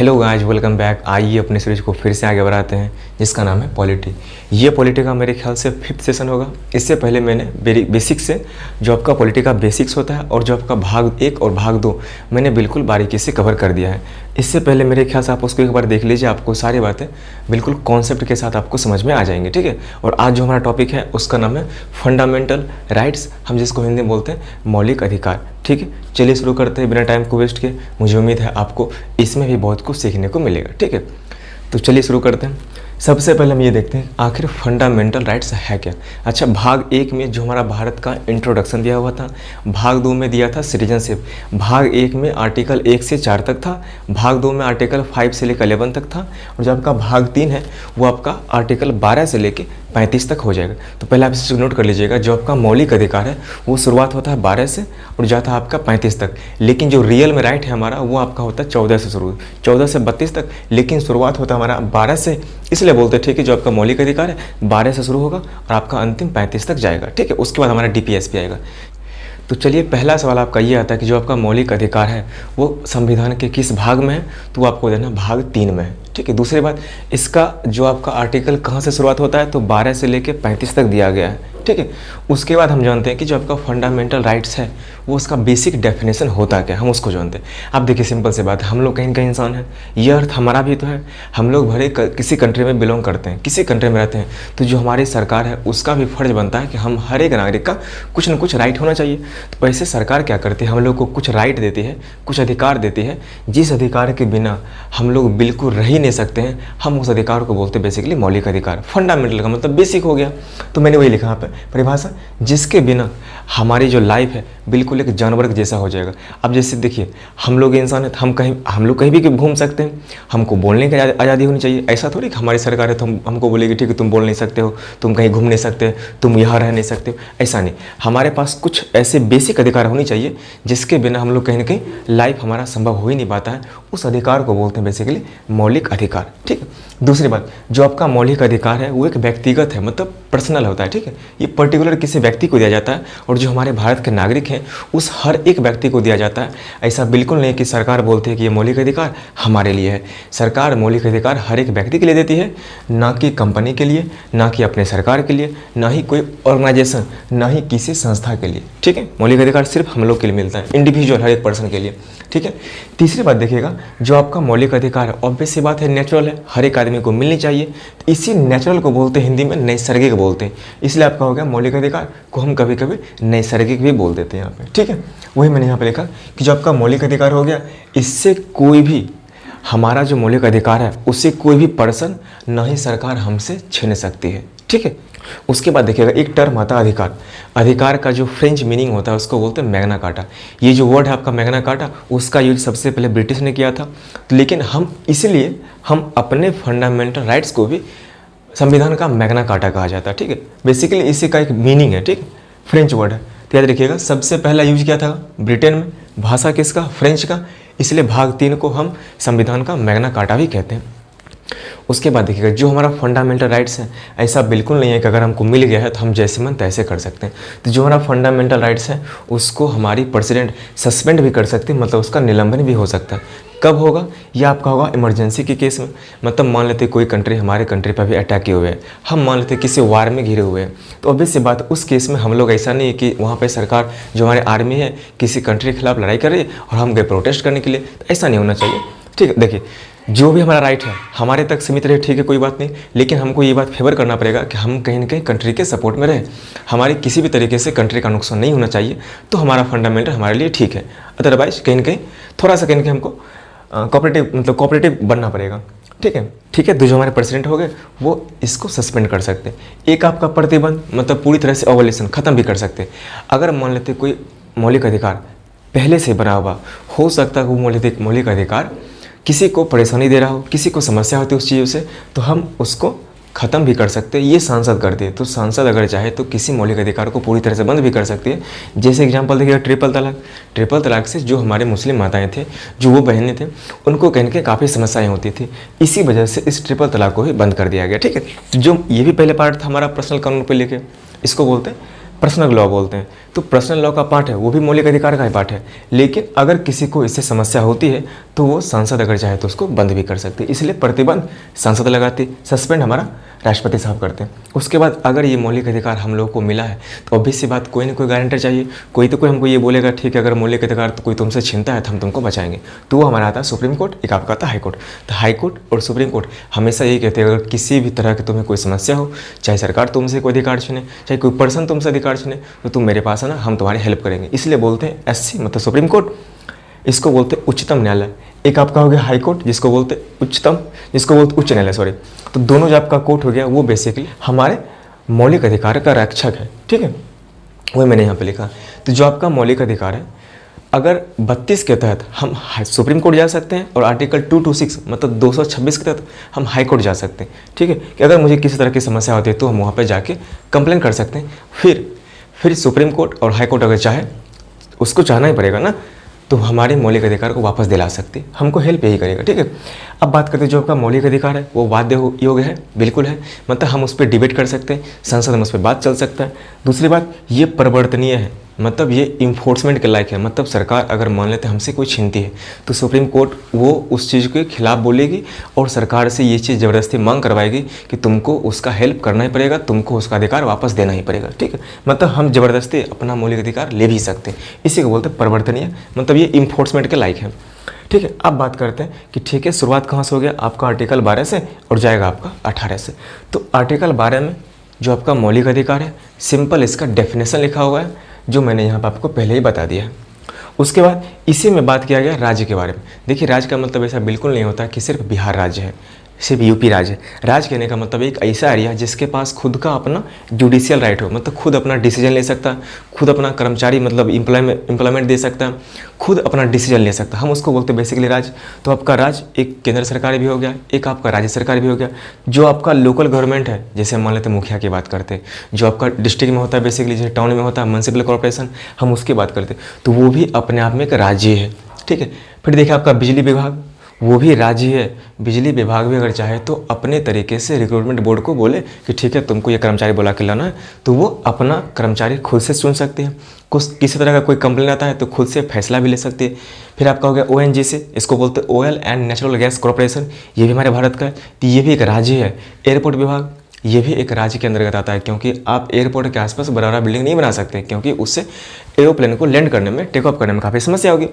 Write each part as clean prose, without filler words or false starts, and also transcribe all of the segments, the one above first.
Hello guys, welcome back. आइए अपने series को फिर से आगे बढ़ाते हैं जिसका नाम है पॉलिटी। ये पॉलिटी का मेरे ख्याल से 5th सेशन होगा। इससे पहले मैंने बेसिक से जो आपका पॉलिटी का बेसिक्स होता है और जो आपका भाग 1 और भाग 2 मैंने बिल्कुल बारीकी से कवर कर दिया है। इससे पहले मेरे ख्याल से आप उसको एक बार देख लीजिए, आपको सारी बातें बिल्कुल कॉन्सेप्ट के साथ आपको समझ में आ जाएंगे। ठीक है। और आज जो हमारा टॉपिक है उसका नाम है फंडामेंटल राइट्स, हम जिसको हिंदी में बोलते हैं मौलिक अधिकार। ठीक है, चलिए शुरू करते हैं बिना टाइम को वेस्ट किए। मुझे उम्मीद है आपको इसमें भी बहुत कुछ सीखने को मिलेगा। ठीक है, तो चलिए शुरू करते हैं। सबसे पहले हम ये देखते हैं आखिर फंडामेंटल राइट्स है क्या। अच्छा, भाग 1 में जो हमारा भारत का इंट्रोडक्शन दिया हुआ था, भाग 2 में दिया था सिटीजनशिप। भाग 1 में आर्टिकल 1 से 4 तक था, भाग 2 में आर्टिकल 5 से लेकर 11 तक था, और जो आपका भाग 3 है वो आपका आर्टिकल 12 से लेकर 35 तक हो जाएगा। तो पहले आप इसे नोट कर लीजिएगा, जो आपका मौलिक अधिकार है वो शुरुआत होता है 12 से और जाता है आपका 35 तक, लेकिन जो रियल में राइट है हमारा वो आपका होता है 14 से शुरू, 14 से 32 तक, लेकिन शुरुआत होता है हमारा 12 से। इसलिए बोलते हैं ठीक है, जो आपका मौलिक अधिकार है 12 से शुरू होगा और आपका अंतिम 35 तक जाएगा। ठीक है, उसके बाद हमारा DPSP आएगा। तो चलिए, पहला सवाल आपका ये आता है कि जो आपका मौलिक अधिकार है वो संविधान के किस भाग में है, तो वो आपको देना भाग 3 में है। ठीक है। दूसरी बात, इसका जो आपका आर्टिकल कहाँ से शुरुआत होता है, तो 12 से लेकर 35 तक दिया गया है। ठीक है। उसके बाद हम जानते हैं कि जो आपका फंडामेंटल राइट्स है वो उसका बेसिक डेफिनेशन होता है क्या, हम उसको जानते हैं। आप देखिए, सिंपल सी बात है, हम लोग कहीं ना कहीं इंसान हैं, ये अर्थ हमारा भी तो है। हम लोग भले किसी कंट्री में बिलोंग करते हैं, किसी कंट्री में रहते हैं, तो जो हमारी सरकार है उसका भी फर्ज बनता है कि हम हर एक नागरिक का कुछ ना कुछ राइट होना चाहिए। तो वैसे सरकार क्या करती है, हम लोग को कुछ राइट देती है, कुछ अधिकार देती है, जिस अधिकार के बिना हम लोग बिल्कुल रह ही नहीं सकते हैं। हम उस अधिकार को बोलते हैं बेसिकली मौलिक अधिकार। फंडामेंटल का मतलब बेसिक हो गया। तो मैंने वही लिखा यहाँ पे परिभाषा, जिसके बिना हमारी जो लाइफ है बिल्कुल एक जानवर के जैसा हो जाएगा। अब जैसे देखिए, हम लोग इंसान है तो हम लोग कहीं भी घूम सकते हैं, हमको बोलने की आज़ादी होनी चाहिए। ऐसा थोड़ी कि हमारी सरकार है तो हमको बोलेगी ठीक है तुम बोल नहीं सकते हो, तुम कहीं घूम नहीं सकते, तुम यहाँ रह नहीं सकते हो, ऐसा नहीं। हमारे पास कुछ ऐसे बेसिक अधिकार होनी चाहिए जिसके बिना हम लोग कहीं ना कहीं लाइफ हमारा संभव हो ही नहीं पाता है। उस अधिकार को बोलते हैं बेसिकली मौलिक अधिकार। ठीक है। दूसरी बात, जो आपका मौलिक अधिकार है वो एक व्यक्तिगत है, मतलब पर्सनल होता है। ठीक है, ये पर्टिकुलर किसी व्यक्ति को दिया जाता है और जो हमारे भारत के नागरिक हैं उस हर एक व्यक्ति को दिया जाता है। ऐसा बिल्कुल नहीं कि सरकार बोलती है कि ये मौलिक अधिकार हमारे लिए है। सरकार मौलिक अधिकार हर एक व्यक्ति के लिए देती है, ना कि कंपनी के लिए, ना कि अपने सरकार के लिए, ना ही कोई ऑर्गेनाइजेशन, ना ही किसी संस्था के लिए। ठीक है, मौलिक अधिकार सिर्फ हम लोग के लिए मिलता है, इंडिविजुअल हर एक पर्सन के लिए। ठीक है। तीसरी बात देखिएगा, जो आपका मौलिक अधिकार है ऑब्वियस सी बात है नेचुरल है, हर एक आदमी को मिलनी चाहिए। तो इसी नेचुरल को बोलते हैं हिंदी में नैसर्गिक बोलते हैं। इसलिए आपका हो गया मौलिक अधिकार को हम कभी कभी नैसर्गिक भी बोल देते हैं यहाँ पे। ठीक है, वही मैंने यहाँ पे लिखा कि जो आपका मौलिक अधिकार हो गया, इससे कोई भी हमारा जो मौलिक अधिकार है उससे कोई भी पर्सन ना ही सरकार हमसे छीन सकती है। ठीक है। उसके बाद देखिएगा, एक टर्म आता है अधिकार। अधिकार का जो फ्रेंच मीनिंग होता है उसको बोलते हैं मैग्ना कार्टा। ये जो वर्ड है आपका मैग्ना कार्टा, उसका यूज सबसे पहले ब्रिटिश ने किया था। लेकिन हम अपने फंडामेंटल राइट्स को भी संविधान का मैग्ना कार्टा कहा जाता है। ठीक है, बेसिकली इसी का एक मीनिंग है। ठीक है, फ्रेंच वर्ड है, तो याद रखिएगा सबसे पहला यूज किया था ब्रिटेन में। भाषा किसका, फ्रेंच का, इसलिए भाग 3 को हम संविधान का मैग्ना कार्टा भी कहते हैं। उसके बाद देखिएगा, जो हमारा फंडामेंटल राइट्स है, ऐसा बिल्कुल नहीं है कि अगर हमको मिल गया है तो हम जैसे मन तैसे कर सकते हैं। तो जो हमारा फंडामेंटल राइट्स है उसको हमारी प्रेसिडेंट सस्पेंड भी कर सकते हैं, मतलब उसका निलंबन भी हो सकता है। कब होगा, यह आपका होगा इमरजेंसी के केस में। मतलब मान लेते कोई कंट्री हमारे कंट्री पर भी अटैक किए हुए हैं, हम मान लेते किसी वार में घिरे हुए हैं, तो ऑब्वियस सी बात उस केस में हम लोग ऐसा नहीं है कि वहाँ पे सरकार जो हमारी आर्मी है किसी कंट्री के खिलाफ लड़ाई कर रही है और हम गए प्रोटेस्ट करने के लिए, तो ऐसा नहीं होना चाहिए। ठीक है, देखिए जो भी हमारा राइट है हमारे तक सीमित रहे, ठीक है, कोई बात नहीं, लेकिन हमको ये बात फेवर करना पड़ेगा कि हम कहीं ना कहीं कंट्री के सपोर्ट में रहें। हमारी किसी भी तरीके से कंट्री का नुकसान नहीं होना चाहिए, तो हमारा फंडामेंटल हमारे लिए ठीक है। अदरवाइज कहीं ना कहीं थोड़ा सा हमको कोऑपरेटिव बनना पड़ेगा। ठीक है। ठीक है, तो जो हमारे प्रेसिडेंट हो गए वो इसको सस्पेंड कर सकते हैं। एक आपका प्रतिबंध, मतलब पूरी तरह से अवॉलिशन खत्म भी कर सकते हैं। अगर मान लेते कोई मौलिक अधिकार पहले से बना हुआ, हो सकता है वो मौलिक अधिकार किसी को परेशानी दे रहा हो, किसी को समस्या होती है उस चीज़ों से, तो हम उसको ख़त्म भी कर सकते हैं। ये सांसद करते हैं, तो सांसद अगर चाहे तो किसी मौलिक अधिकार को पूरी तरह से बंद भी कर सकती है। जैसे एग्जांपल देखिएगा ट्रिपल तलाक से जो हमारे मुस्लिम माताएं थे, जो वो बहनें थे, उनको कहने के काफ़ी समस्याएं होती थी। इसी वजह से इस ट्रिपल तलाक को भी बंद कर दिया गया। ठीक है, जो ये भी पहले पार्ट था हमारा पर्सनल कानून पर लेके, इसको बोलते हैं पर्सनल लॉ बोलते हैं। तो पर्सनल लॉ का पार्ट है, वो भी मौलिक अधिकार का ही पार्ट है। लेकिन अगर किसी को इससे समस्या होती है तो वो संसद अगर चाहे तो उसको बंद भी कर सकती है। इसलिए प्रतिबंध संसद लगाती, सस्पेंड हमारा राष्ट्रपति साहब करते हैं। उसके बाद अगर ये मौलिक अधिकार हम लोगों को मिला है तो ऑब्वियस सी बात, कोई ना कोई गारंटर चाहिए। कोई तो कोई हमको ये बोलेगा ठीक है अगर मौलिक अधिकार तो कोई तुमसे छीनता है तो हम तुमको बचाएंगे। तो वो हमारा आता है सुप्रीम कोर्ट, एक आपका आता है हाई कोर्ट। तो हाई कोर्ट और सुप्रीम कोर्ट हमेशा यही कहते हैं अगर किसी भी तरह की तुम्हें कोई समस्या हो, चाहे सरकार तुमसे कोई अधिकार छीने, चाहे कोई पर्सन तुमसे अधिकार छीने, तो तुम मेरे पास आना, हम तुम्हारी हेल्प करेंगे। इसलिए बोलते हैं एससी मतलब सुप्रीम कोर्ट, इसको बोलते हैं उच्चतम न्यायालय। एक आपका हो गया हाई कोर्ट जिसको बोलते हैं उच्चतम, जिसको बोलते उच्च न्यायालय, सॉरी। तो दोनों जो आपका कोर्ट हो गया वो बेसिकली हमारे मौलिक अधिकार का रक्षक है, ठीक है। वही मैंने यहाँ पे लिखा। तो जो आपका मौलिक अधिकार है, अगर 32 के तहत हम सुप्रीम कोर्ट जा सकते हैं और आर्टिकल 226 मतलब 226 के तहत हम हाई कोर्ट जा सकते हैं, ठीक है। कि अगर मुझे किसी तरह की समस्या होती है तो हम वहाँ पे जाके कंप्लेन कर सकते हैं। फिर सुप्रीम कोर्ट और हाई कोर्ट अगर चाहे, उसको चाहना ही पड़ेगा ना, तो हमारे मौलिक अधिकार को वापस दिला सकते हैं, हमको हेल्प यही करेगा, ठीक है। अब बात करते हैं जो आपका मौलिक अधिकार है वो बाध्य योग्य है, बिल्कुल है। मतलब हम उस पर डिबेट कर सकते हैं, संसद में उस पर बात चल सकता है। दूसरी बात, ये परिवर्तनीय है, मतलब ये इन्फोर्समेंट के लायक है। मतलब सरकार अगर मान लेते हमसे कोई छीनती है तो सुप्रीम कोर्ट वो उस चीज़ के खिलाफ बोलेगी और सरकार से ये चीज़ ज़बरदस्ती मांग करवाएगी कि तुमको उसका हेल्प करना ही पड़ेगा, तुमको उसका अधिकार वापस देना ही पड़ेगा, ठीक है। मतलब हम ज़बरदस्ती अपना मौलिक अधिकार ले भी सकते हैं, इसी को बोलते हैं परिवर्तनीय, मतलब ये इन्फोर्समेंट के लायक है, ठीक है। अब बात करते हैं कि ठीक है शुरुआत कहाँ से हो गया, आपका आर्टिकल 12 से और जाएगा आपका 18 से। तो आर्टिकल 12 में जो आपका मौलिक अधिकार है, सिंपल इसका डेफिनेशन लिखा हुआ है जो मैंने यहाँ पर आपको पहले ही बता दिया है। उसके बाद इसी में बात किया गया राज्य के बारे में। देखिए राज्य का मतलब ऐसा बिल्कुल नहीं होता कि सिर्फ बिहार राज्य है, सिर्फ यूपी राज्य है। राज्य कहने का मतलब एक ऐसा एरिया जिसके पास खुद का अपना जुडिशियल राइट हो, मतलब खुद अपना डिसीजन ले सकता है, खुद अपना कर्मचारी मतलब एम्प्लॉयमेंट दे सकता है, खुद अपना डिसीजन ले सकता है, हम उसको बोलते हैं बेसिकली राज्य। तो आपका राज्य एक केंद्र सरकार भी हो गया, एक आपका राज्य सरकार भी हो गया। जो आपका लोकल गवर्नमेंट है, जैसे मान लेते हैं मुखिया की बात करते हैं, जो आपका डिस्ट्रिक्ट में होता है बेसिकली, जैसे टाउन में होता है म्युनिसिपल कॉर्पोरेशन, हम उसकी बात करते हैं, तो वो भी अपने आप में एक राज्य है, ठीक है। फिर देखिए आपका बिजली विभाग, वो भी राज्य है। बिजली विभाग भी अगर चाहे तो अपने तरीके से रिक्रूटमेंट बोर्ड को बोले कि ठीक है तुमको ये कर्मचारी बुला के लाना है, तो वो अपना कर्मचारी खुद से चुन सकते हैं। कुछ किसी तरह का कोई कंप्लेन आता है तो खुद से फैसला भी ले सकती है। फिर आपका हो गया ONGC, इसको बोलते हैं oil and natural gas corporation, ये भी हमारे भारत का है, तो ये भी एक राज्य है। एयरपोर्ट विभाग, ये भी एक राज्य के अंतर्गत आता है, क्योंकि आप एयरपोर्ट के आसपास बड़ा बिल्डिंग नहीं बना सकते, क्योंकि उससे एरोप्लेन को लैंड करने में, टेक ऑफ करने में काफ़ी समस्या होगी।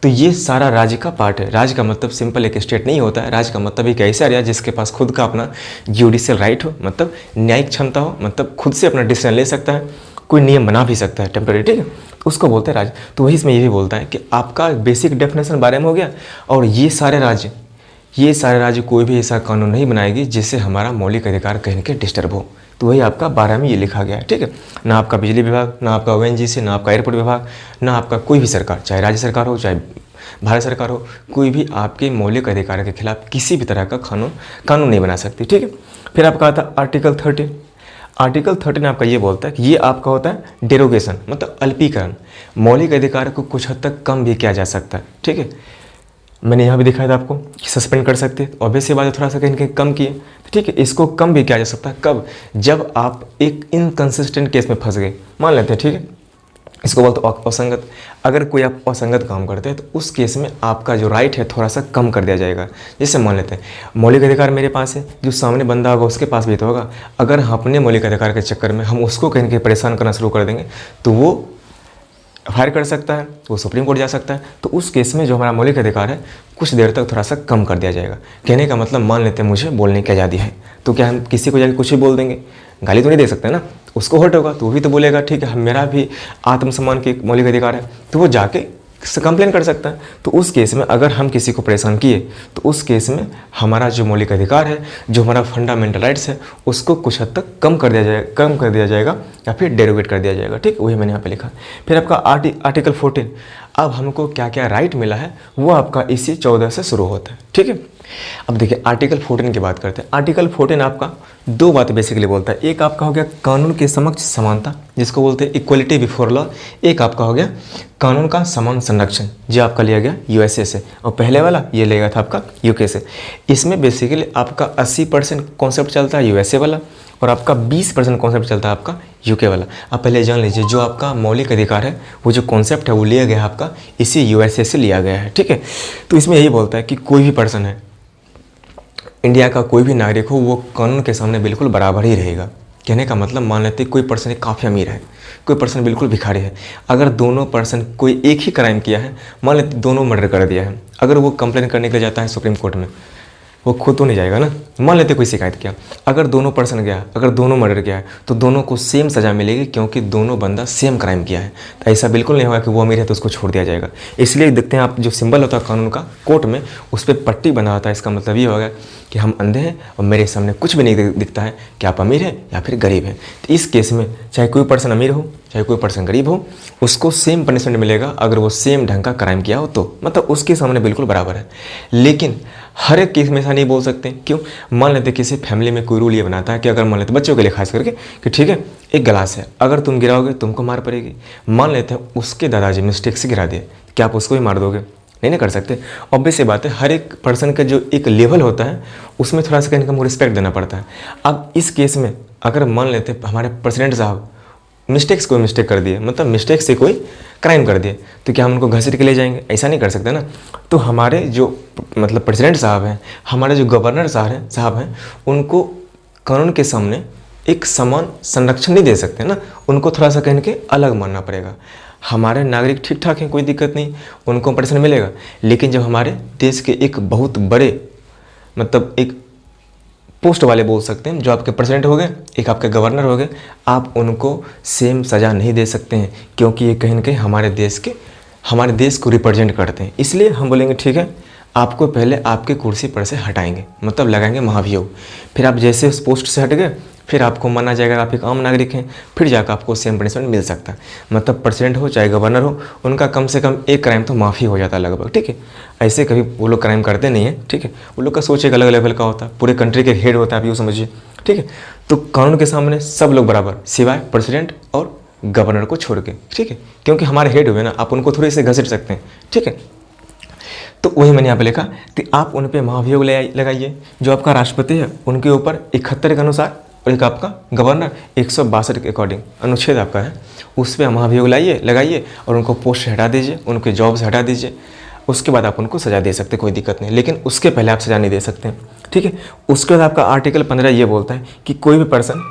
तो ये सारा राज्य का पार्ट है। राज्य का मतलब सिंपल एक स्टेट नहीं होता है, राज्य का मतलब एक ऐसा एरिया जिसके पास खुद का अपना जुडिशियल राइट हो, मतलब न्यायिक क्षमता हो, मतलब खुद से अपना डिसीजन ले सकता है, कोई नियम बना भी सकता है टेम्पररी, ठीक है। तो उसको बोलते हैं राज्य। तो वही इसमें ये भी बोलता है कि आपका बेसिक डेफिनेशन बारे में हो गया, और ये सारे राज्य कोई भी ऐसा कानून नहीं बनाएगी जिससे हमारा मौलिक अधिकार कहीं के डिस्टर्ब हो। तो वही आपका 12 में ये लिखा गया है, ठीक है। ना आपका बिजली विभाग, ना आपका ONGC, ना आपका एयरपोर्ट विभाग, ना आपका कोई भी सरकार, चाहे राज्य सरकार हो चाहे भारत सरकार हो, कोई भी आपके मौलिक अधिकार के खिलाफ किसी भी तरह का कानून नहीं बना सकती, ठीक है। फिर आपका आता है आर्टिकल 13। आर्टिकल 13 आपका ये बोलता है कि ये आपका होता है डेरोगेशन, मतलब अल्पीकरण। मौलिक अधिकार को कुछ हद तक कम भी किया जा सकता है, ठीक है। मैंने यहाँ भी दिखाया था आपको कि सस्पेंड कर सकते हैं, ऑब्वियस बात है थोड़ा सा कहीं कम किए, ठीक है। इसको कम भी किया जा सकता है, कब? जब आप एक इनकंसिस्टेंट केस में फंस गए, मान लेते हैं, ठीक है। इसको बोलते हैं असंगत। अगर कोई आप असंगत काम करते हैं तो उस केस में आपका जो राइट है थोड़ा सा कम कर दिया जाएगा। जैसे मान लेते हैं मौलिक अधिकार मेरे पास है, जो सामने बंदा होगा उसके पास भी तो होगा। अगर हम अपने मौलिक अधिकार के चक्कर में हम उसको कहीं कहीं परेशान करना शुरू कर देंगे तो वो फायर कर सकता है, वो सुप्रीम कोर्ट जा सकता है। तो उस केस में जो हमारा मौलिक अधिकार है कुछ देर तक थोड़ा सा कम कर दिया जाएगा। कहने का मतलब मान लेते हैं मुझे बोलने की आज़ादी है, तो क्या हम किसी को जाकर कुछ भी बोल देंगे? गाली तो नहीं दे सकते ना, उसको हर्ट होगा तो वो भी तो बोलेगा ठीक है मेरा भी आत्मसम्मान की मौलिक अधिकार है, तो वो जाके कंप्लेन कर सकता है। तो उस केस में अगर हम किसी को परेशान किए तो उस केस में हमारा जो मौलिक अधिकार है, जो हमारा फंडामेंटल राइट्स है, उसको कुछ हद तक कम कर दिया जाएगा या फिर डेरोगेट कर दिया जाएगा, ठीक। वही मैंने यहाँ पे लिखा। फिर आपका आर्टिकल 14, अब हमको क्या क्या राइट मिला है वो आपका इसी 14 से शुरू होता है, ठीक है। अब देखिए आर्टिकल 14 की बात करते हैं। आर्टिकल 14 आपका दो बातें बेसिकली बोलता है। एक आपका हो गया कानून के समक्ष समानता, जिसको बोलते हैं इक्वलिटी बिफोर लॉ। एक आपका हो गया कानून का समान संरक्षण, जो आपका लिया गया यूएसए से, और पहले वाला ये लिया गया था आपका यूके से। इसमें बेसिकली आपका 80% कॉन्सेप्ट चलता है यूएसए वाला, और आपका 20% कॉन्सेप्ट चलता है आपका यूके वाला। आप पहले जान लीजिए, जो आपका मौलिक अधिकार है, वो जो कॉन्सेप्ट है वो लिया गया है आपका इसी यूएसए से लिया गया है, ठीक है। तो इसमें यही बोलता है कि कोई भी पर्सन है, इंडिया का कोई भी नागरिक हो, वो कानून के सामने बिल्कुल बराबर ही रहेगा। कहने का मतलब, मान लेते कोई पर्सन काफ़ी अमीर है, कोई पर्सन बिल्कुल भिखारी है, अगर दोनों पर्सन कोई एक ही क्राइम किया है, मान लेते दोनों मर्डर कर दिया है, अगर वो कंप्लेन करने के लिए जाता है सुप्रीम कोर्ट में, वो खुद तो नहीं जाएगा ना। मान लेते कोई शिकायत किया, अगर दोनों पर्सन गया, अगर दोनों मर्डर किया है, तो दोनों को सेम सज़ा मिलेगी, क्योंकि दोनों बंदा सेम क्राइम किया है। तो ऐसा बिल्कुल नहीं होगा कि वो अमीर है तो उसको छोड़ दिया जाएगा। इसलिए देखते हैं आप, जो सिंबल होता है कानून का कोर्ट में, उस पर पट्टी बना होता है। इसका मतलब ये होगा कि हम अंधे हैं और मेरे सामने कुछ भी नहीं दिखता है कि आप अमीर हैं या फिर गरीब हैं। तो इस केस में चाहे कोई पर्सन अमीर हो, चाहे कोई पर्सन गरीब हो, उसको सेम पनिशमेंट मिलेगा अगर वो सेम ढंग का क्राइम किया हो तो, मतलब उसके सामने बिल्कुल बराबर है। लेकिन हर एक केस में ऐसा नहीं बोल सकते। क्यों? मान लेते किसी फैमिली में कोई रूल ये बनाता है कि अगर मान लेते बच्चों के लिए खास करके कि ठीक है, एक गिलास है, अगर तुम गिराओगे तुमको मार पड़ेगी। मान लेते हैं उसके दादाजी मिस्टेक से गिरा दिए, क्या आप उसको भी मार दोगे? नहीं कर सकते। ऑब्वियस सी बात है, हर एक पर्सन का जो एक लेवल होता है उसमें थोड़ा सा कहीं हमको रिस्पेक्ट देना पड़ता है। अब इस केस में अगर मान लेते हमारे प्रेसिडेंट साहब मिस्टेक से कोई मिस्टेक कर दिए, मतलब मिस्टेक से कोई क्राइम कर दिए, तो क्या हम उनको घसीट के ले जाएंगे? ऐसा नहीं कर सकते ना। तो हमारे जो मतलब प्रेसिडेंट साहब हैं, हमारे जो गवर्नर साहब हैं, उनको कानून के सामने एक समान संरक्षण नहीं दे सकते ना, उनको थोड़ा सा कहीं के अलग मानना पड़ेगा। हमारे नागरिक ठीक ठाक हैं, कोई दिक्कत नहीं, उनको पनिशमेंट मिलेगा। लेकिन जब हमारे देश के एक बहुत बड़े मतलब एक पोस्ट वाले बोल सकते हैं, जो आपके प्रेसिडेंट हो गए, एक आपके गवर्नर हो गए, आप उनको सेम सज़ा नहीं दे सकते हैं, क्योंकि ये कहीं ना कहीं हमारे देश को रिप्रेजेंट करते हैं। इसलिए हम बोलेंगे ठीक है, आपको पहले आपके कुर्सी पर से हटाएंगे, मतलब लगाएंगे महाभियोग। फिर आप जैसे उस पोस्ट से हट गए, फिर आपको माना जाएगा आप एक आम नागरिक हैं, फिर जाकर आपको सेम पनिशमेंट मिल सकता है। मतलब प्रेसिडेंट हो चाहे गवर्नर हो, उनका कम से कम एक क्राइम तो माफ़ी हो जाता है लगभग, ठीक है। ऐसे कभी वो लोग क्राइम करते नहीं हैं, ठीक है। वो लोग का सोच एक अलग लेवल का होता है, पूरे कंट्री के हेड होता है, आप यूँ समझिए, ठीक है। तो कानून के सामने सब लोग बराबर, सिवाय प्रेसिडेंट और गवर्नर को छोड़ के, ठीक है, क्योंकि हमारे हेड हुए ना, आप उनको थोड़ी से घसीट सकते हैं, ठीक है। तो वही मैंने यहाँ पे लिखा कि आप उन पर महाभियोग लगाइए। जो आपका राष्ट्रपति है उनके ऊपर 71 के अनुसार, और एक आपका गवर्नर 162 के अकॉर्डिंग अनुच्छेद आपका है, उस पर महाभियोग लगाइए और उनको पोस्ट से हटा दीजिए, उनके जॉब से हटा दीजिए। उसके बाद आप उनको सज़ा दे सकते, कोई दिक्कत नहीं, लेकिन उसके पहले आप सज़ा नहीं दे सकते, ठीक है। उसके बाद आपका आर्टिकल 15 ये बोलता है कि कोई भी पर्सन,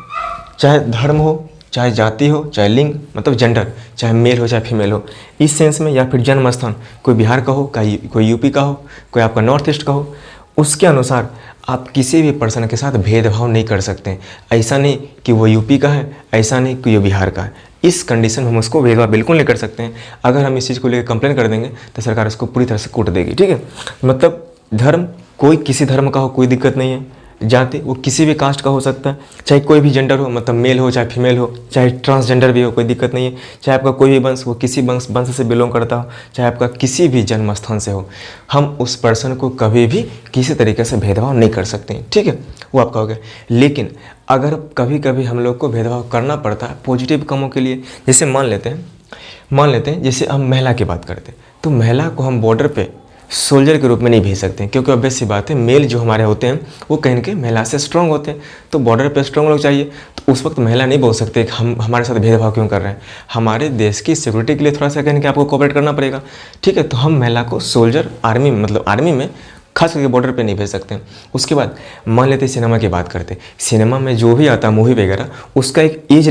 चाहे धर्म हो, चाहे जाति हो, चाहे लिंग मतलब जेंडर, चाहे मेल हो चाहे फीमेल हो, इस सेंस में, या फिर जन्म स्थान कोई बिहार का हो, कोई यूपी का हो, कोई आपका नॉर्थ ईस्ट का हो, उसके अनुसार आप किसी भी पर्सन के साथ भेदभाव नहीं कर सकते। ऐसा नहीं कि वो यूपी का है, ऐसा नहीं कि वो बिहार का है, इस कंडीशन में हम उसको भेदभाव बिल्कुल नहीं कर सकते हैं। अगर हम इस चीज़ को लेकर कंप्लेन कर देंगे तो सरकार उसको पूरी तरह से कूट देगी, ठीक है। मतलब धर्म, कोई किसी धर्म का हो कोई दिक्कत नहीं है, जाति वो किसी भी कास्ट का हो सकता है, चाहे कोई भी जेंडर हो, मतलब मेल हो चाहे फीमेल हो, चाहे ट्रांसजेंडर भी हो, कोई दिक्कत नहीं है, चाहे आपका कोई भी वंश, वो किसी वंश से बिलोंग करता हो, चाहे आपका किसी भी जन्म स्थान से हो, हम उस पर्सन को कभी भी किसी तरीके से भेदभाव नहीं कर सकते हैं, ठीक है, वो आपका हो गया। लेकिन अगर कभी कभी हम लोग को भेदभाव करना पड़ता है पॉजिटिव कामों के लिए, जैसे मान लेते हैं जैसे हम महिला की बात करते हैं, तो महिला को हम बॉर्डर पे सोल्जर के रूप में नहीं भेज सकते हैं, क्योंकि ऑब्वियस सी बात है, मेल जो हमारे होते हैं वो कहीं के महिला से स्ट्रॉन्ग होते हैं, तो बॉर्डर पे स्ट्रॉन्ग लोग चाहिए। तो उस वक्त महिला नहीं बोल सकते कि हम हमारे साथ भेदभाव क्यों कर रहे हैं, हमारे देश की सिक्योरिटी के लिए थोड़ा सा कहीं के आपको कोऑपरेट करना पड़ेगा, ठीक है। तो हम महिला को सोल्जर आर्मी मतलब आर्मी में खास करके बॉर्डर पे नहीं भेज सकते हैं। उसके बाद मान लेते सिनेमा की बात करते, सिनेमा में जो भी आता मूवी वगैरह, उसका एक एज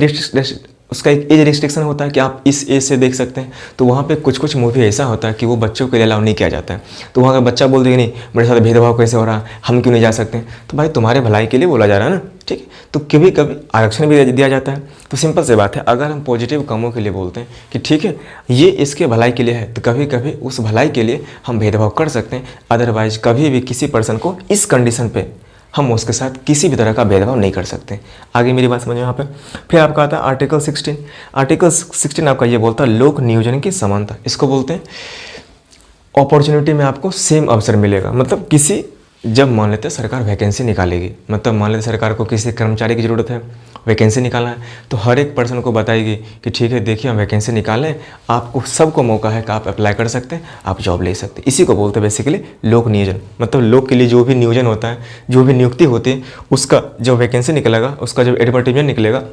रिस्ट्रिक्शन होता है कि आप इस एज से देख सकते हैं। तो वहाँ पे कुछ मूवी ऐसा होता है कि वो बच्चों के लिए अलाउ नहीं किया जाता है। तो वहाँ का बच्चा बोल देगा नहीं मेरे साथ भेदभाव कैसे हो रहा, हम क्यों नहीं जा सकते। तो भाई तुम्हारे भलाई के लिए बोला जा रहा है ना, ठीक है। तो कभी कभी आरक्षण भी दिया जाता है। तो सिंपल सी बात है, अगर हम पॉजिटिव कामों के लिए बोलते हैं कि ठीक है ये इसके भलाई के लिए है, तो कभी कभी उस भलाई के लिए हम भेदभाव कर सकते हैं। अदरवाइज कभी भी किसी पर्सन को इस कंडीशन पे हम उसके साथ किसी भी तरह का भेदभाव नहीं कर सकते। आगे मेरी बात समझो यहाँ पे। फिर आपका आता है आर्टिकल 16। आर्टिकल 16 आपका ये बोलता है लोक नियोजन की समानता। इसको बोलते हैं अपॉर्चुनिटी में आपको सेम अवसर मिलेगा। मतलब किसी जब मान लेते हैं सरकार वैकेंसी निकालेगी, मतलब मान लेते सरकार को किसी कर्मचारी की ज़रूरत है, वैकेंसी निकालना है, तो हर एक पर्सन को बताएगी कि ठीक है देखिए हम वैकेंसी निकालें, आपको सबको मौका है कि आप अप्लाई कर सकते हैं, आप जॉब ले सकते हैं। इसी को बोलते हैं बेसिकली लोक नियोजन। मतलब लोक के लिए जो भी नियोजन होता है, जो भी नियुक्ति होती है, उसका जब वैकेंसी निकलेगा, उसका जब एडवर्टीजमेंट निकलेगा,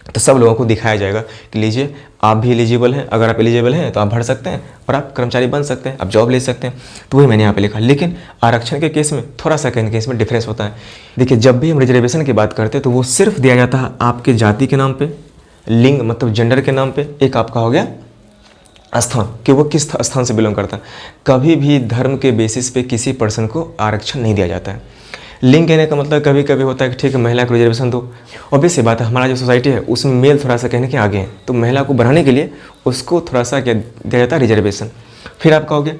तो सब लोगों को दिखाया जाएगा कि लीजिए आप भी एलिजिबल हैं, अगर आप एलिजिबल हैं तो आप भर सकते हैं और आप कर्मचारी बन सकते हैं, आप जॉब ले सकते हैं। तो वही मैंने यहाँ पे लिखा। लेकिन आरक्षण के केस में थोड़ा सा कहीं केस में डिफरेंस होता है। देखिए जब भी हम रिजर्वेशन की बात करते हैं तो वो सिर्फ दिया जाता है आपके जाति के नाम पे, लिंग मतलब जेंडर के नाम पे, एक आपका हो गया स्थान कि वो किस स्थान से बिलोंग करता है। कभी भी धर्म के बेसिस पे किसी पर्सन को आरक्षण नहीं दिया जाता है। लिंग कहने का मतलब कभी कभी होता है कि ठीक है महिला को रिजर्वेशन दो, ऑब्वियस सी बात है हमारा जो सोसाइटी है उसमें मेल थोड़ा सा कहने के आगे हैं, तो महिला को बढ़ाने के लिए उसको थोड़ा सा क्या दिया जाता है, रिजर्वेशन। फिर आप कहोगे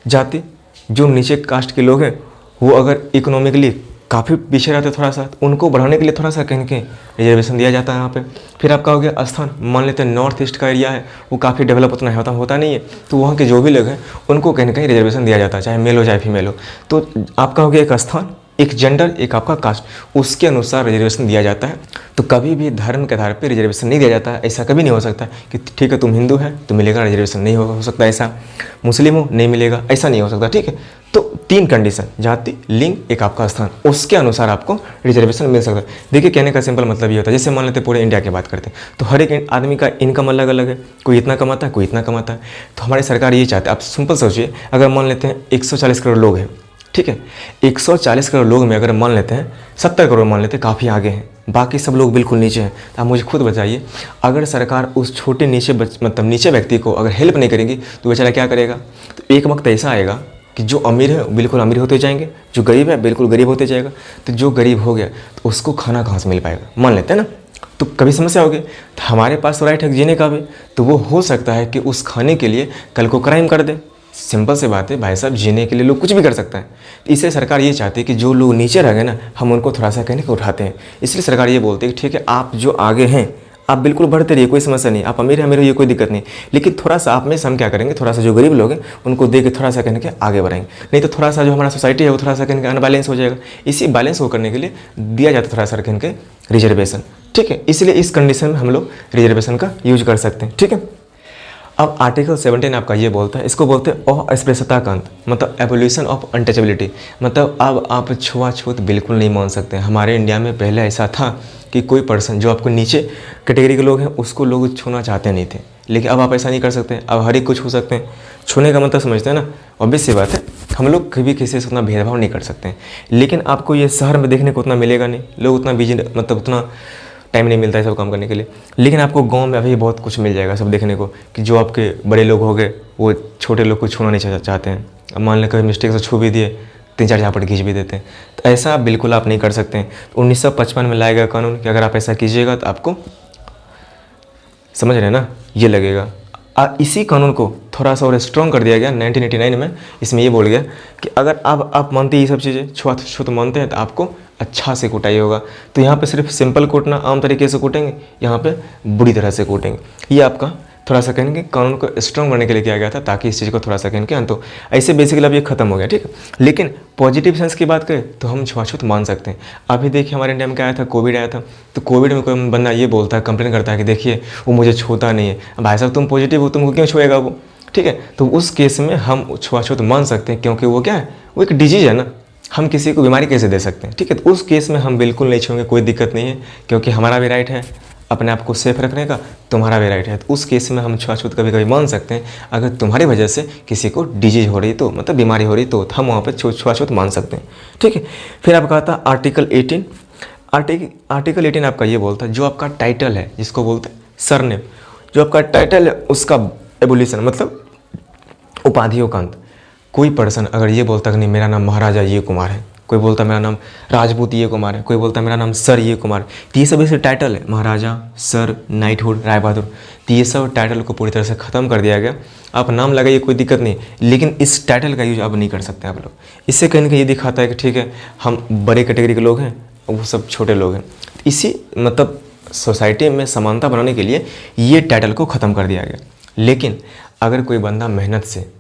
जाति, जो नीचे कास्ट के लोग हैं वो अगर इकोनॉमिकली काफ़ी पीछे रहते थोड़ा सा, तो उनको बढ़ाने के लिए थोड़ा सा कहने के रिजर्वेशन दिया जाता है यहाँ पे। फिर आप कहोगे स्थान, मान लेते हैं नॉर्थ ईस्ट का एरिया है, वो काफ़ी डेवलप उतना होता नहीं है, तो वहाँ के जो भी लोग हैं उनको कहीं ना कहीं रिजर्वेशन दिया जाता है, चाहे मेल हो चाहे फीमेल हो। तो आप कहोगे एक स्थान, एक जेंडर, एक आपका कास्ट, उसके अनुसार रिजर्वेशन दिया जाता है। तो कभी भी धर्म के आधार पर रिजर्वेशन नहीं दिया जाता है। ऐसा कभी नहीं हो सकता कि ठीक है तुम हिंदू है तो मिलेगा रिजर्वेशन, नहीं हो सकता ऐसा। मुस्लिम हो नहीं मिलेगा, ऐसा नहीं हो सकता। ठीक है, तो 3 कंडीशन, जाति, लिंग, एक आपका स्थान, उसके अनुसार आपको रिजर्वेशन मिल सकता है। देखिए कहने का सिंपल मतलब ये होता है, जैसे मान लेते पूरे इंडिया की बात करते हैं तो हर एक आदमी का इनकम अलग अलग है, कोई इतना कमाता है कोई इतना कमाता है। तो हमारी सरकार ये चाहती है, आप सिंपल सोचिए, अगर मान लेते हैं 140 करोड़ लोग हैं, ठीक है, 140 करोड़ लोग में अगर मान लेते हैं 70 करोड़ मान लेते हैं काफ़ी आगे हैं, बाकी सब लोग बिल्कुल नीचे हैं। तो आप मुझे खुद बताइए, अगर सरकार उस छोटे मतलब नीचे व्यक्ति को अगर हेल्प नहीं करेगी तो बेचारा क्या करेगा। तो एक वक्त ऐसा आएगा कि जो अमीर है बिल्कुल अमीर होते जाएंगे, जो गरीब है बिल्कुल गरीब होते जाएगा। तो जो गरीब हो गया तो उसको खाना कहाँ से मिल पाएगा, मान लेते हैं ना, तो कभी समस्या होगी। तो हमारे पास राइट है जीने का भी, तो वो हो सकता है कि उस खाने के लिए कल को क्राइम कर दे। सिंपल सी बात है भाई साहब, जीने के लिए लोग कुछ भी कर सकते हैं। इसलिए सरकार ये चाहती है कि जो लोग नीचे रह गए ना, हम उनको थोड़ा सा कहने को उठाते हैं। इसलिए सरकार ये बोलती है कि ठीक है आप जो आगे हैं आप बिल्कुल बढ़ते रहिए, कोई समस्या नहीं, आप अमीर हैं अमीर हो ये कोई दिक्कत नहीं, लेकिन थोड़ा सा आप में से हम क्या करेंगे, थोड़ा सा जो गरीब लोग हैं उनको दे के थोड़ा सा कहने के आगे बढ़ाएंगे। नहीं तो थोड़ा सा जो हमारा सोसाइटी है वो थोड़ा सा कहने के अनबैलेंस हो जाएगा। इसी बैलेंस को करने के लिए दिया जाता है थोड़ा सा कहने के रिजर्वेशन। ठीक है, इसलिए इस कंडीशन में हम लोग रिजर्वेशन का यूज कर सकते हैं। ठीक है, अब आर्टिकल 17 आपका ये बोलता है, इसको बोलते हैं अस्पृश्यता का अंत, मतलब एबोल्यूशन ऑफ अनटचेबिलिटी। मतलब अब आप छुआछूत बिल्कुल नहीं मान सकते। हमारे इंडिया में पहले ऐसा था कि कोई पर्सन जो आपको नीचे कैटेगरी के लोग हैं उसको लोग छूना चाहते नहीं थे, लेकिन अब आप ऐसा नहीं कर सकते। अब हर एक को छू सकते हैं। छूने का मतलब समझते हैं ना, ऑब्वियस सी बात है, हम लोग कभी किसी से उतना भेदभाव नहीं कर सकते हैं। लेकिन आपको ये शहर में देखने को उतना मिलेगा नहीं, लोग उतना बिजी मतलब उतना टाइम नहीं मिलता है सब काम करने के लिए। लेकिन आपको गांव में अभी बहुत कुछ मिल जाएगा सब देखने को, कि जो आपके बड़े लोग हो गए वो छोटे लोग को छूना नहीं चाहते हैं। अब मान लें कभी मिस्टेक से छू भी दिए, 3-4 झापट खींच भी देते हैं। तो ऐसा बिल्कुल आप नहीं कर सकते हैं। 1955 में लाया गया कानून कि अगर आप ऐसा कीजिएगा तो आपको, समझ रहे हैं ना, ये लगेगा। इसी कानून को थोड़ा सा और स्ट्रॉन्ग कर दिया गया 1989 में। इसमें ये बोल गया कि अगर आप मानते हैं ये सब चीज़ें, छूत मानते हैं, तो आपको अच्छा से कुटाई होगा। तो यहाँ पे सिर्फ सिंपल कूटना, आम तरीके से कूटेंगे, यहाँ पे बुरी तरह से कूटेंगे। ये आपका थोड़ा सा कहेंगे कानून को स्ट्रॉन्ग करने के लिए किया गया था, ताकि इस चीज़ को थोड़ा सा कहेंगे अंत हो। ऐसे बेसिकली अब ये खत्म हो गया। ठीक है, लेकिन पॉजिटिव सेंस की बात करें तो हम छुआछूत मान सकते हैं। अभी देखिए हमारे इंडिया में क्या आया था, कोविड आया था। तो कोविड में कोई बंदा ये बोलता है, कंप्लेन करता है कि देखिए वो मुझे छूता नहीं है। भाई साहब तुम पॉजिटिव हो, तुमको क्यों छुएगा वो। ठीक है, तो उस केस में हम छुआछूत मान सकते हैं, क्योंकि वो क्या है, वो एक डिजीज है ना, हम किसी को बीमारी कैसे दे सकते हैं। ठीक है, तो उस केस में हम बिल्कुल नहीं छूएंगे, कोई दिक्कत नहीं है, क्योंकि हमारा भी राइट है अपने आप को सेफ रखने का, तुम्हारा भी राइट है। तो उस केस में हम छुआछूत कभी कभी मान सकते हैं। अगर तुम्हारी वजह से किसी को डिजीज हो रही तो, मतलब बीमारी हो रही तो हम वहाँ पर छुआछूत मान सकते हैं। ठीक है, फिर आप कहा था आर्टिकल 18। आर्टिकल 18 आपका ये बोलता है, जो आपका टाइटल है जिसको बोलते हैं सरनेम, जो आपका टाइटल है उसका एबोल्यूशन, मतलब उपाधियों का अंत। कोई पर्सन अगर ये बोलता कि नहीं मेरा नाम महाराजा ये कुमार है, कोई बोलता मेरा नाम राजपूत ये कुमार है, कोई बोलता मेरा नाम सर ये कुमार, तो ये सब ऐसे टाइटल है, महाराजा, सर, नाइटहुड, राय बहादुर, तो ये सब टाइटल को पूरी तरह से ख़त्म कर दिया गया। आप नाम लगाइए कोई दिक्कत नहीं, लेकिन इस टाइटल का यूज अब नहीं कर सकते आप लोग। इससे कहीं ना कहीं ये दिखाता है कि ठीक है हम बड़े कैटेगरी के लोग हैं, वो सब छोटे लोग हैं। इसी मतलब सोसाइटी में समानता बनाने के लिए ये टाइटल को ख़त्म कर दिया गया। लेकिन अगर कोई बंदा मेहनत से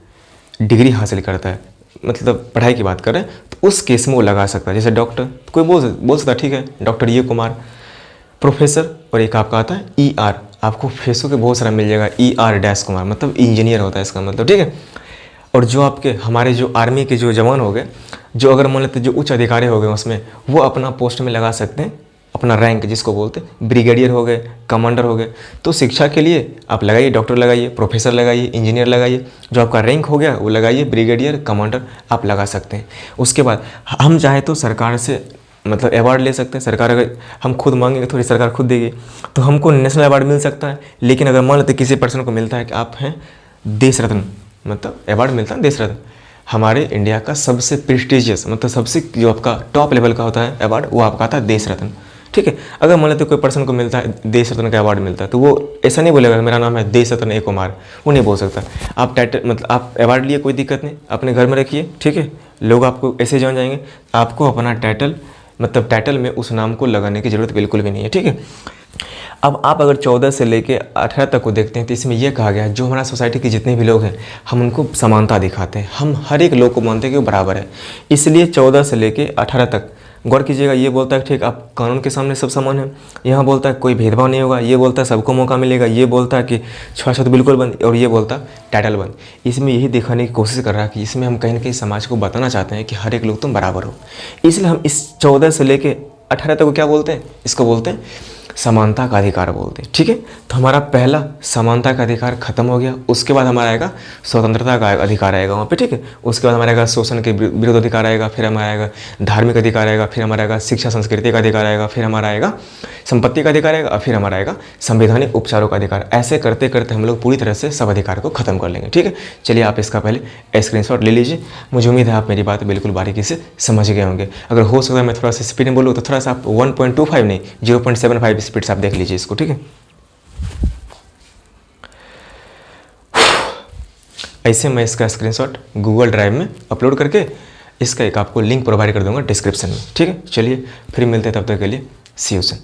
डिग्री हासिल करता है, मतलब पढ़ाई की बात करें तो उस केस में वो लगा सकता है। जैसे डॉक्टर, कोई बोल सकता है ठीक है डॉक्टर ये कुमार, प्रोफेसर, और एक आपका आता है ER, आपको फेसों के बहुत सारा मिल जाएगा, ER डैश कुमार, मतलब इंजीनियर होता है इसका मतलब, ठीक है। और जो आपके हमारे जो आर्मी के जो जवान हो गए, जो अगर मान लेते जो उच्च अधिकारी हो गए उसमें, वो अपना पोस्ट में लगा सकते हैं अपना रैंक, जिसको बोलते हैं ब्रिगेडियर हो गए, कमांडर हो गए। तो शिक्षा के लिए आप लगाइए डॉक्टर लगाइए, प्रोफेसर लगाइए, इंजीनियर लगाइए, जो आपका रैंक हो गया वो लगाइए, ब्रिगेडियर, कमांडर आप लगा सकते हैं। उसके बाद हम चाहे तो सरकार से मतलब अवार्ड ले सकते हैं। सरकार अगर हम खुद मांगेंगे थोड़ी सरकार खुद देगी, तो हमको नेशनल अवार्ड मिल सकता है। लेकिन अगर मान लेते किसी पर्सन को मिलता है कि आप हैं देश रत्न, मतलब अवार्ड मिलता है देश रत्न, हमारे इंडिया का सबसे प्रेस्टिजियस मतलब सबसे जो आपका टॉप लेवल का होता है अवार्ड, वो आपका आता है देश रत्न, ठीक है। अगर मान लेते कोई पर्सन को मिलता है देश रत्न का अवार्ड मिलता है, तो वो ऐसा नहीं बोलेगा मेरा नाम है देश रत्न ए कुमार, वो नहीं बोल सकता। आप टाइटल मतलब आप अवार्ड लिए कोई दिक्कत नहीं, अपने घर में रखिए, ठीक है, लोग आपको ऐसे जान जाएंगे। आपको अपना टाइटल मतलब टाइटल में उस नाम को लगाने की ज़रूरत बिल्कुल भी नहीं है, ठीक है। अब आप अगर 14 से लेके 18 तक को देखते हैं तो इसमें यह कहा गया है जो हमारा सोसाइटी के जितने भी लोग हैं हम उनको समानता दिखाते हैं, हम हर एक लोग को मानते हैं कि वो बराबर है। इसलिए 14 से लेके 18 तक गौर कीजिएगा, ये बोलता है ठीक आप कानून के सामने सब समान हैं, यहाँ बोलता है कोई भेदभाव नहीं होगा, ये बोलता है सबको मौका मिलेगा, ये बोलता है कि छुआछूत बिल्कुल बंद, और ये बोलता है टाइटल बंद। इसमें यही दिखाने की कोशिश कर रहा है कि इसमें हम कहीं ना कहीं समाज को बताना चाहते हैं कि हर एक लोग तुम बराबर हो। इसलिए हम इस 14 से लेके 18 तक को क्या बोलते हैं, इसको बोलते हैं समानता का अधिकार बोलते हैं, ठीक है। तो हमारा पहला समानता का अधिकार खत्म हो गया। उसके बाद हमारा आएगा स्वतंत्रता का अधिकार आएगा वहाँ पे, ठीक है। उसके बाद हमारा आएगा शोषण के विरुद्ध अधिकार आएगा, फिर हमारा आएगा धार्मिक अधिकार आएगा, फिर हमारा आएगा शिक्षा संस्कृति का अधिकार आएगा, फिर हमारा आएगा संपत्ति का अधिकार आएगा, और फिर हमारा आएगा संवैधानिक उपचारों का अधिकार। ऐसे करते करते हम लोग पूरी तरह से सब अधिकार को खत्म कर लेंगे, ठीक है। चलिए आप इसका पहले स्क्रीनशॉट ले लीजिए। मुझे उम्मीद है आप मेरी बात बिल्कुल बारीकी से समझ गए होंगे। अगर हो सकता है मैं थोड़ा सा स्पीड में बोलूँ तो थोड़ा सा आप 1.25 नहीं 0.75 स्पीड से आप देख लीजिए इसको, ठीक है। ऐसे मैं इसका स्क्रीनशॉट गूगल ड्राइव में अपलोड करके इसका एक आपको लिंक प्रोवाइड कर दूंगा डिस्क्रिप्शन में, ठीक है। चलिए फिर मिलते हैं, तब तक के लिए सी यू सून।